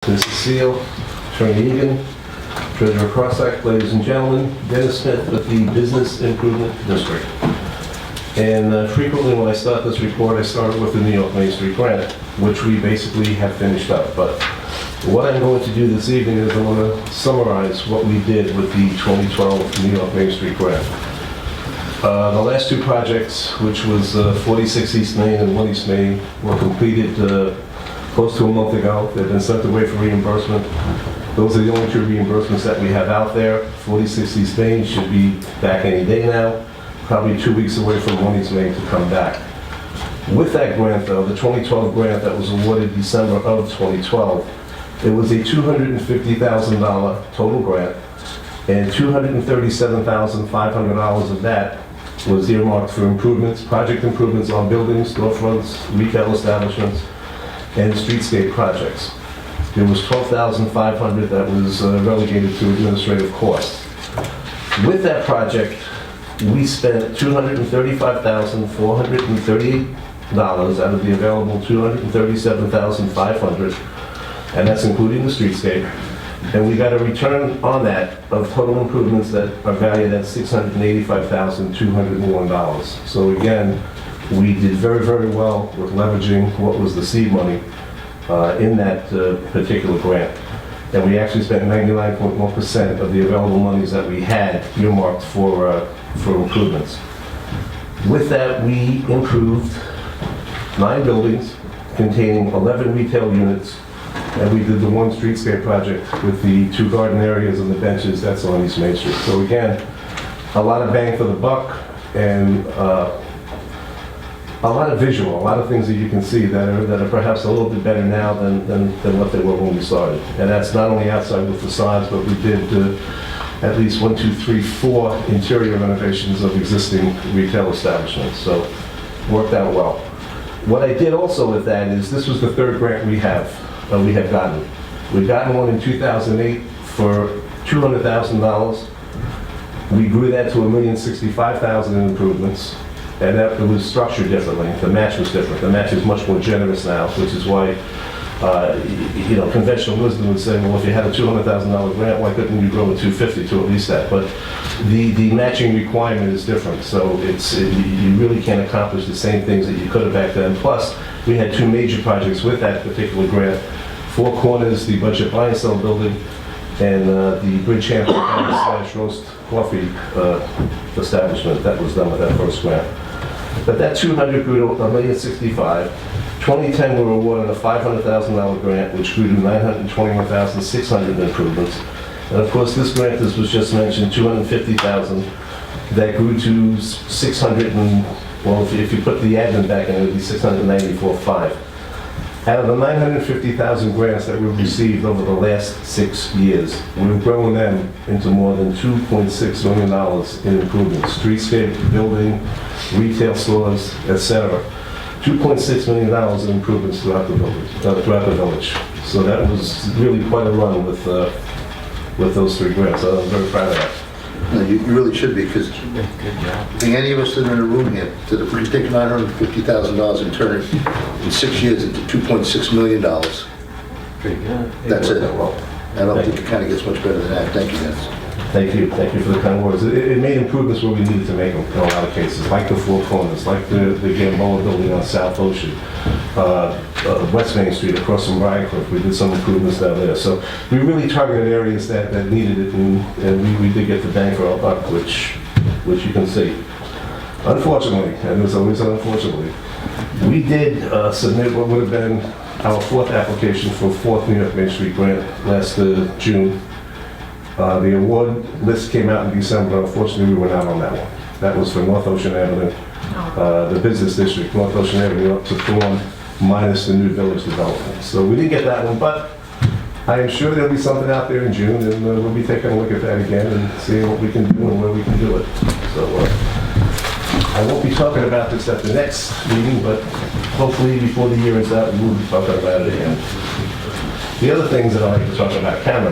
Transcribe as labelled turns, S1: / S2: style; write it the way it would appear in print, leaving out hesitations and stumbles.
S1: Mrs. Seal, Attorney Egan, Treasurer Crossack, ladies and gentlemen, Dennis Smith with the Business Improvement District. And frequently when I start this report, I start with the New York Main Street grant, which we basically have finished up. But what I'm going to do this evening is I want to summarize what we did with the 2012 New York Main Street grant. The last two projects, which was 46 East Main and 1 East Main, were completed close to a month ago. They've been sent away for reimbursement. Those are the only two reimbursements that we have out there. 46 East Main should be back any day now, probably 2 weeks away from 1 East Main to come back. With that grant though, the 2012 grant that was awarded December of 2012, it was a $250,000 total grant, and $237,500 of that was earmarked for improvements, project improvements on buildings, storefronts, retail establishments, and streetscape projects. There was $12,500 that was relegated to administrative costs. With that project, we spent $235,438 out of the available $237,500, and that's including the streetscape. And we got a return on that of total improvements that are valued at $685,201. So again, we did very, very well with leveraging what was the seed money in that particular grant. And we actually spent 99.1% of the available monies that we had earmarked for improvements. With that, we improved 9 buildings containing 11 retail units, and we did the 1 streetscape project with the 2 garden areas and the benches. That's on East Main Street. So again, a lot of bang for the buck, and a lot of visual, a lot of things that you can see that are perhaps a little bit better now than what they were when we started. And that's not only outside with facades, but we did at least 1, 2, 3, 4 interior renovations of existing retail establishments. So worked out well. What I did also with that is, this was the 3rd grant we have gotten. We've gotten one in 2008 for $200,000. We grew that to $1,065,000 in improvements. And that it was structured differently. The match was different. The match is much more generous now, which is why, conventional wisdom would say, well, if you had a $200,000 grant, why couldn't you grow a $250,000 to at least that? But the matching requirement is different, so you really can't accomplish the same things that you could have back then. Plus, we had 2 major projects with that particular grant: 4 Corners, the budget buy and sell building, and the Bridgehampton / roast coffee establishment. That was done with that first grant. But that 200 grew to $1,065,000. 2010 we were awarded a $500,000 grant, which grew to $921,600 improvements. And of course, this grant, this was just mentioned, $250,000, that grew to if you put the admin back in, it would be $694,500. Out of the $950,000 grants that we've received over the last 6 years, we've grown them into more than $2.6 million in improvements: streetscape, building, retail stores, etc. $2.6 million in improvements throughout the village. So that was really quite a run with those 3 grants. I'm very proud of that.
S2: No, you really should be, because I think any of us that are in a room here, that if we could take $950,000 and turn it in 6 years into $2.6 million,
S1: Pretty good.
S2: that's it. Well, I don't think it kind of gets much better than that. Thank you, Dennis.
S1: Thank you for the kind words. It made improvements where we needed to make them in a lot of cases, like the 4 Corners, like the Gamboa building on South Ocean, West Main Street across from Briarcliff. We did some improvements down there. So we really targeted areas that needed it, and we did get the bang for our buck, which you can see. Unfortunately, and there's always an unfortunately, we did submit what would have been our 4th application for 4th New York Main Street grant last June. The award list came out in December. Unfortunately, we were not on that one. That was for North Ocean Avenue, the business district, North Ocean Avenue up to Thorn, minus the new village development. So we didn't get that one, but I am sure there'll be something out there in June, and we'll be taking a look at that again and seeing what we can do and where we can do it. So I won't be talking about this at the next meeting, but hopefully before the year is out, we will be talking about it again. The other things that I like to talk about, Cameron.